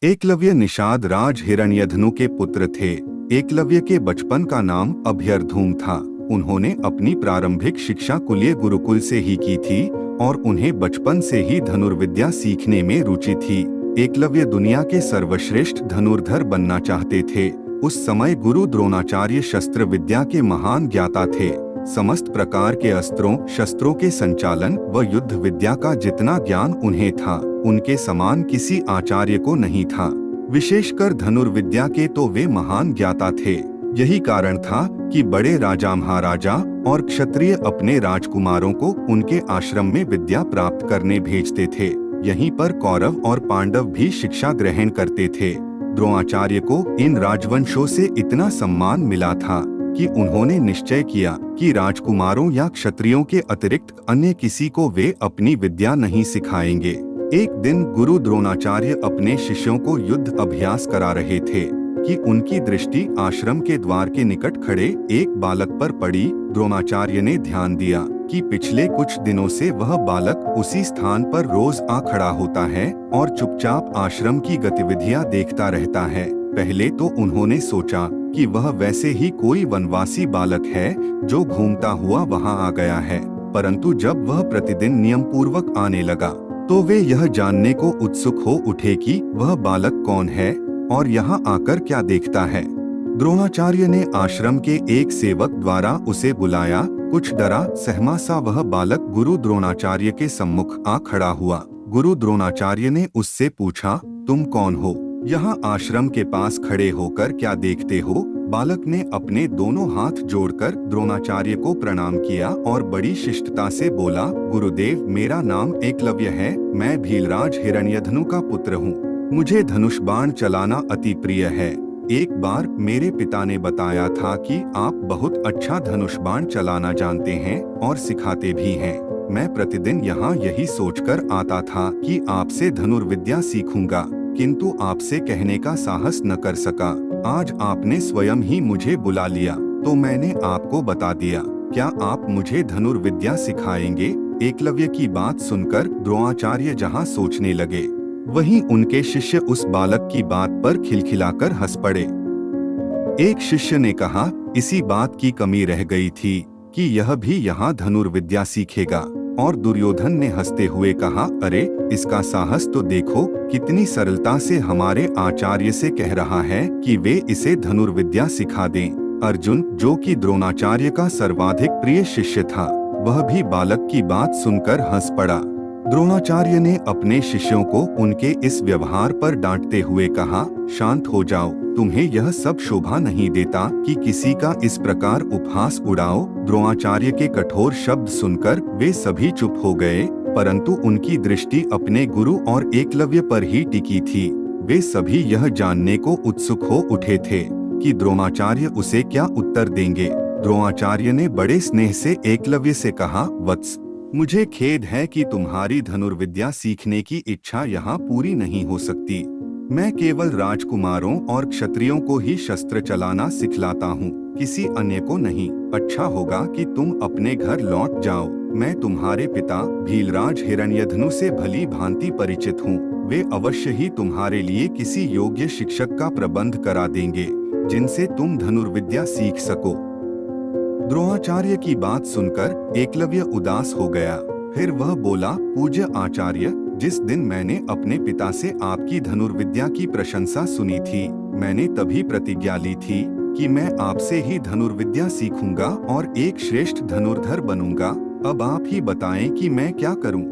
एकलव्य निषाद राज हिरण्यधनु के पुत्र थे। एकलव्य के बचपन का नाम अभ्यर्धूम था। उन्होंने अपनी प्रारंभिक शिक्षा कुलीय गुरुकुल से ही की थी और उन्हें बचपन से ही धनुर्विद्या सीखने में रुचि थी। एकलव्य दुनिया के सर्वश्रेष्ठ धनुर्धर बनना चाहते थे। उस समय गुरु द्रोणाचार्य शस्त्र विद्या के महान ज्ञाता थे। समस्त प्रकार के अस्त्रों शस्त्रों के संचालन व युद्ध विद्या का जितना ज्ञान उन्हें था, उनके समान किसी आचार्य को नहीं था। विशेषकर धनुर्विद्या के तो वे महान ज्ञाता थे। यही कारण था कि बड़े राजा महाराजा और क्षत्रिय अपने राजकुमारों को उनके आश्रम में विद्या प्राप्त करने भेजते थे। यहीं पर कौरव और पांडव भी शिक्षा ग्रहण करते थे। द्रोणाचार्य को इन राजवंशों से इतना सम्मान मिला था कि उन्होंने निश्चय किया कि राजकुमारों या क्षत्रियों के अतिरिक्त अन्य किसी को वे अपनी विद्या नहीं सिखाएंगे। एक दिन गुरु द्रोणाचार्य अपने शिष्यों को युद्ध अभ्यास करा रहे थे कि उनकी दृष्टि आश्रम के द्वार के निकट खड़े एक बालक पर पड़ी। द्रोणाचार्य ने ध्यान दिया कि पिछले कुछ दिनों से वह बालक उसी स्थान पर रोज आ खड़ा होता है और चुपचाप आश्रम की गतिविधियां देखता रहता है। पहले तो उन्होंने सोचा कि वह वैसे ही कोई वनवासी बालक है जो घूमता हुआ वहां आ गया है, परंतु जब वह प्रतिदिन नियम पूर्वक आने लगा तो वे यह जानने को उत्सुक हो उठे कि वह बालक कौन है और यहाँ आकर क्या देखता है। द्रोणाचार्य ने आश्रम के एक सेवक द्वारा उसे बुलाया। कुछ डरा सहमा सा वह बालक गुरु द्रोणाचार्य के सम्मुख आ खड़ा हुआ। गुरु द्रोणाचार्य ने उससे पूछा, तुम कौन हो? यहाँ आश्रम के पास खड़े होकर क्या देखते हो? बालक ने अपने दोनों हाथ जोड़कर द्रोणाचार्य को प्रणाम किया और बड़ी शिष्टता से बोला, गुरुदेव, मेरा नाम एकलव्य है। मैं भीलराज हिरण्यधनु का पुत्र हूँ। मुझे धनुष बाण चलाना अति प्रिय है। एक बार मेरे पिता ने बताया था कि आप बहुत अच्छा धनुष बाण चलाना जानते हैं और सिखाते भी हैं। मैं प्रतिदिन यहाँ यही सोचकर आता था कि आपसे धनुर्विद्या सीखूंगा, किंतु आपसे कहने का साहस न कर सका। आज आपने स्वयं ही मुझे बुला लिया तो मैंने आपको बता दिया। क्या आप मुझे धनुर्विद्या सिखाएंगे? एकलव्य की बात सुनकर द्रोणाचार्य जहाँ सोचने लगे, वहीं उनके शिष्य उस बालक की बात पर खिलखिलाकर हंस पड़े। एक शिष्य ने कहा, इसी बात की कमी रह गई थी कि यह भी यहाँ धनुर्विद्या सीखेगा। और दुर्योधन ने हंसते हुए कहा, अरे इसका साहस तो देखो, कितनी सरलता से हमारे आचार्य से कह रहा है कि वे इसे धनुर्विद्या सिखा दें। अर्जुन, जो कि द्रोणाचार्य का सर्वाधिक प्रिय शिष्य था, वह भी बालक की बात सुनकर हंस पड़ा। द्रोणाचार्य ने अपने शिष्यों को उनके इस व्यवहार पर डांटते हुए कहा, शांत हो जाओ, तुम्हें यह सब शोभा नहीं देता कि किसी का इस प्रकार उपहास उड़ाओ। द्रोणाचार्य के कठोर शब्द सुनकर वे सभी चुप हो गए, परंतु उनकी दृष्टि अपने गुरु और एकलव्य पर ही टिकी थी। वे सभी यह जानने को उत्सुक हो उठे थे कि द्रोणाचार्य उसे क्या उत्तर देंगे। द्रोणाचार्य ने बड़े स्नेह से एकलव्य से कहा, वत्स, मुझे खेद है कि तुम्हारी धनुर्विद्या सीखने की इच्छा यहाँ पूरी नहीं हो सकती। मैं केवल राजकुमारों और क्षत्रियों को ही शस्त्र चलाना सिखलाता हूँ, किसी अन्य को नहीं। अच्छा होगा कि तुम अपने घर लौट जाओ। मैं तुम्हारे पिता भीलराज हिरण्यधनु से भली भांति परिचित हूँ। वे अवश्य ही तुम्हारे लिए किसी योग्य शिक्षक का प्रबंध करा देंगे जिनसे तुम धनुर्विद्या सीख सको। द्रोणाचार्य की बात सुनकर एकलव्य उदास हो गया। फिर वह बोला, पूज्य आचार्य, जिस दिन मैंने अपने पिता से आपकी धनुर्विद्या की प्रशंसा सुनी थी, मैंने तभी प्रतिज्ञा ली थी कि मैं आपसे ही धनुर्विद्या सीखूंगा और एक श्रेष्ठ धनुर्धर बनूंगा। अब आप ही बताएं कि मैं क्या करूं?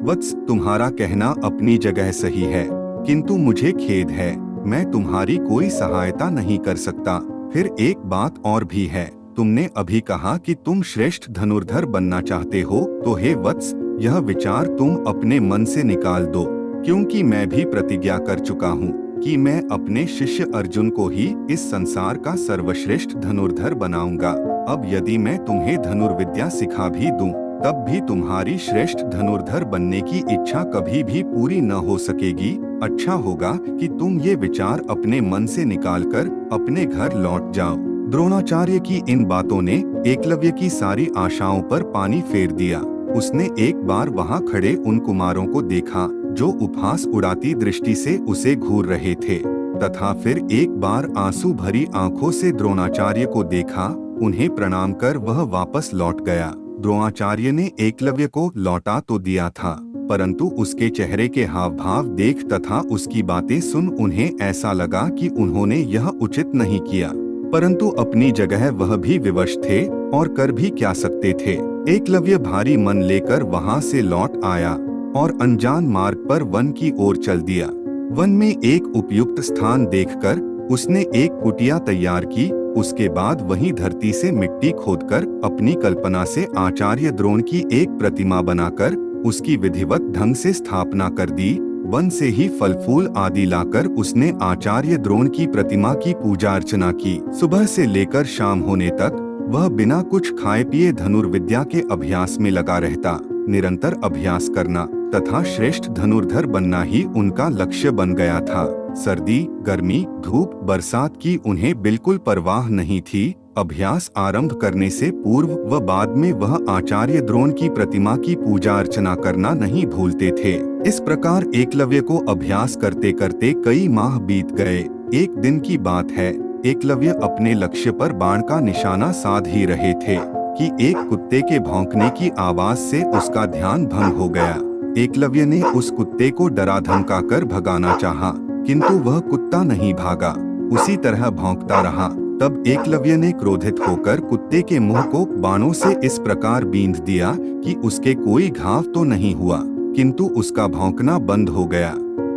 वत्स, तुम्हारा कहना अपनी जगह सही है, किंतु मुझे खेद है, मैं तुम्हारी कोई सहायता नहीं कर सकता। फिर एक बात और भी है, तुमने अभी कहा कि तुम श्रेष्ठ धनुर्धर बनना चाहते हो, तो हे वत्स, यह विचार तुम अपने मन से निकाल दो, क्योंकि मैं भी प्रतिज्ञा कर चुका हूँ कि मैं अपने शिष्य अर्जुन को ही इस संसार का सर्वश्रेष्ठ धनुर्धर बनाऊंगा। अब यदि मैं तुम्हें धनुर्विद्या सिखा भी दूं, तब भी तुम्हारी श्रेष्ठ धनुर्धर बनने की इच्छा कभी भी पूरी न हो सकेगी। अच्छा होगा कि तुम ये विचार अपने मन से निकालकर अपने घर लौट जाओ। द्रोणाचार्य की इन बातों ने एकलव्य की सारी आशाओं पर पानी फेर दिया। उसने एक बार वहां खड़े उन कुमारों को देखा जो उपहास उड़ाती दृष्टि से उसे घूर रहे थे, तथा फिर एक बार आंसू भरी आंखों से द्रोणाचार्य को देखा। उन्हें प्रणाम कर वह वापस लौट गया। द्रोणाचार्य ने एकलव्य को लौटा तो दिया था, परंतु उसके चेहरे के हाव भाव देख तथा उसकी बातें सुन उन्हें ऐसा लगा कि उन्होंने यह उचित नहीं किया। परंतु अपनी जगह वह भी विवश थे और कर भी क्या सकते थे। एकलव्य भारी मन लेकर वहां से लौट आया और अनजान मार्ग पर वन की ओर चल दिया। वन में एक उपयुक्त स्थान देखकर उसने एक कुटिया तैयार की। उसके बाद वहीं धरती से मिट्टी खोदकर अपनी कल्पना से आचार्य द्रोण की एक प्रतिमा बनाकर उसकी विधिवत ढंग से स्थापना कर दी। वन से ही फल फूल आदि लाकर उसने आचार्य द्रोण की प्रतिमा की पूजा अर्चना की। सुबह से लेकर शाम होने तक वह बिना कुछ खाए पिए धनुर्विद्या के अभ्यास में लगा रहता। निरंतर अभ्यास करना तथा श्रेष्ठ धनुर्धर बनना ही उनका लक्ष्य बन गया था। सर्दी, गर्मी, धूप, बरसात की उन्हें बिल्कुल परवाह नहीं थी। अभ्यास आरंभ करने से पूर्व व बाद में वह आचार्य द्रोण की प्रतिमा की पूजा अर्चना करना नहीं भूलते थे। इस प्रकार एकलव्य को अभ्यास करते करते कई माह बीत गए। एक दिन की बात है, एकलव्य अपने लक्ष्य पर बाण का निशाना साध ही रहे थे कि एक कुत्ते के भौंकने की आवाज से उसका ध्यान भंग हो गया। एकलव्य ने उस कुत्ते को डरा धमका कर भगाना चाहा, किंतु वह कुत्ता नहीं भागा, उसी तरह भौंकता रहा। तब एकलव्य ने क्रोधित होकर कुत्ते के मुंह को बाणों से इस प्रकार बींध दिया कि उसके कोई घाव तो नहीं हुआ, किंतु उसका भौंकना बंद हो गया।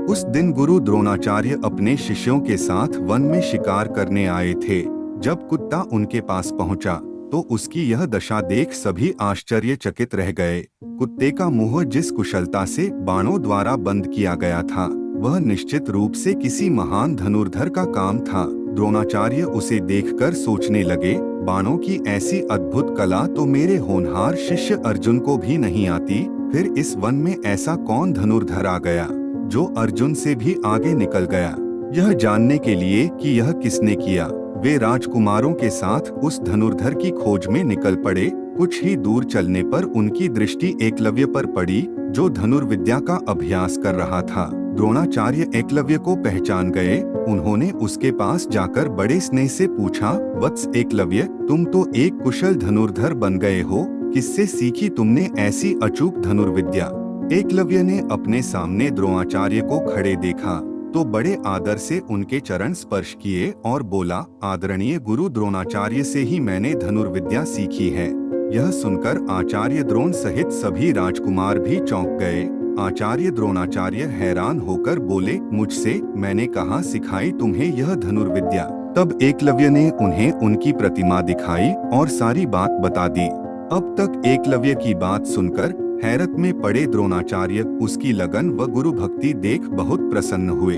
उस दिन गुरु द्रोणाचार्य अपने शिष्यों के साथ वन में शिकार करने आए थे। जब कुत्ता उनके पास पहुंचा तो उसकी यह दशा देख सभी आश्चर्यचकित रह गए। कुत्ते का मुंह जिस कुशलता से बाणों द्वारा बंद किया गया था, वह निश्चित रूप से किसी महान धनुर्धर का काम था। द्रोणाचार्य उसे देखकर सोचने लगे, बाणों की ऐसी अद्भुत कला तो मेरे होनहार शिष्य अर्जुन को भी नहीं आती। फिर इस वन में ऐसा कौन धनुर्धर आ गया जो अर्जुन से भी आगे निकल गया? यह जानने के लिए कि यह किसने किया, वे राजकुमारों के साथ उस धनुर्धर की खोज में निकल पड़े। कुछ ही दूर चलने पर उनकी दृष्टि एकलव्य पर पड़ी, जो धनुर्विद्या का अभ्यास कर रहा था। द्रोणाचार्य एकलव्य को पहचान गए। उन्होंने उसके पास जाकर बड़े स्नेह से पूछा, वत्स एकलव्य, तुम तो एक कुशल धनुर्धर बन गए हो, किससे सीखी तुमने ऐसी अचूक धनुर्विद्या? एकलव्य ने अपने सामने द्रोणाचार्य को खड़े देखा तो बड़े आदर से उनके चरण स्पर्श किए और बोला, आदरणीय गुरु द्रोणाचार्य से ही मैंने धनुर्विद्या सीखी है। यह सुनकर आचार्य द्रोण सहित सभी राजकुमार भी चौंक गए। आचार्य द्रोणाचार्य हैरान होकर बोले, मुझसे? मैंने कहाँ सिखाई तुम्हें यह धनुर्विद्या? तब एकलव्य ने उन्हें उनकी प्रतिमा दिखाई और सारी बात बता दी। अब तक एकलव्य की बात सुनकर हैरत में पड़े द्रोणाचार्य उसकी लगन व गुरु भक्ति देख बहुत प्रसन्न हुए।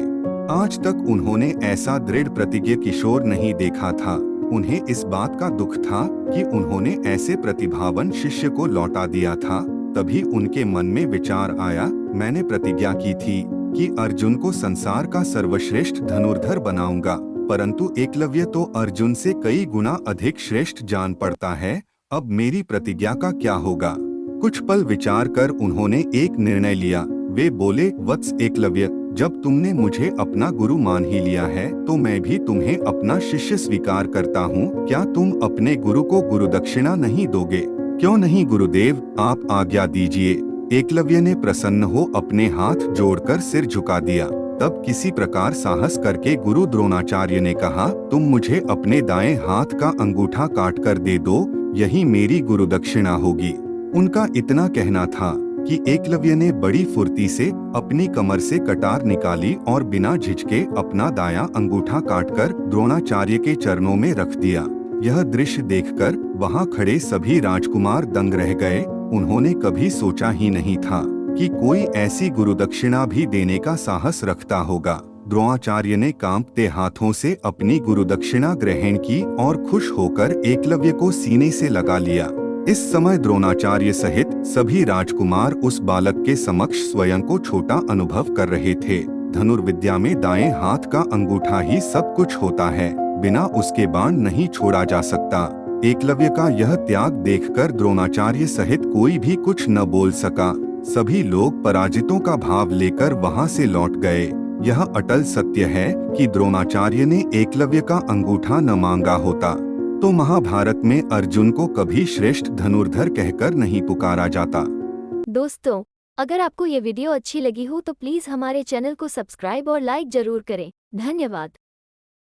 आज तक उन्होंने ऐसा दृढ़ प्रतिज्ञ किशोर नहीं देखा था। उन्हें इस बात का दुख था कि उन्होंने ऐसे प्रतिभावान शिष्य को लौटा दिया था। तभी उनके मन में विचार आया, मैंने प्रतिज्ञा की थी कि अर्जुन को संसार का सर्वश्रेष्ठ धनुर्धर बनाऊंगा, परंतु एकलव्य तो अर्जुन से कई गुना अधिक श्रेष्ठ जान पड़ता है। अब मेरी प्रतिज्ञा का क्या होगा? कुछ पल विचार कर उन्होंने एक निर्णय लिया। वे बोले, वत्स एकलव्य, जब तुमने मुझे अपना गुरु मान ही लिया है तो मैं भी तुम्हें अपना शिष्य स्वीकार करता हूँ। क्या तुम अपने गुरु को गुरु दक्षिणा नहीं दोगे? क्यों नहीं गुरुदेव, आप आज्ञा दीजिए। एकलव्य ने प्रसन्न हो अपने हाथ जोड़कर सिर झुका दिया। तब किसी प्रकार साहस करके गुरु द्रोणाचार्य ने कहा, तुम मुझे अपने दाएं हाथ का अंगूठा काट कर दे दो, यही मेरी गुरु दक्षिणा होगी। उनका इतना कहना था कि एकलव्य ने बड़ी फुर्ती से अपनी कमर से कटार निकाली और बिना झिझके अपना दायां अंगूठा काटकर द्रोणाचार्य के चरणों में रख दिया। यह दृश्य देखकर वहां खड़े सभी राजकुमार दंग रह गए। उन्होंने कभी सोचा ही नहीं था कि कोई ऐसी गुरु दक्षिणा भी देने का साहस रखता होगा। द्रोणाचार्य ने कांपते हाथों से अपनी गुरु दक्षिणा ग्रहण की और खुश होकर एकलव्य को सीने से लगा लिया। इस समय द्रोणाचार्य सहित सभी राजकुमार उस बालक के समक्ष स्वयं को छोटा अनुभव कर रहे थे। धनुर्विद्या में दाएं हाथ का अंगूठा ही सब कुछ होता है, बिना उसके बाण नहीं छोड़ा जा सकता। एकलव्य का यह त्याग देखकर द्रोणाचार्य सहित कोई भी कुछ न बोल सका। सभी लोग पराजितों का भाव लेकर वहां से लौट गए। यह अटल सत्य है कि द्रोणाचार्य ने एकलव्य का अंगूठा न मांगा होता तो महाभारत में अर्जुन को कभी श्रेष्ठ धनुर्धर कहकर नहीं पुकारा जाता। दोस्तों, अगर आपको ये वीडियो अच्छी लगी हो तो प्लीज हमारे चैनल को सब्सक्राइब और लाइक जरूर करें। धन्यवाद।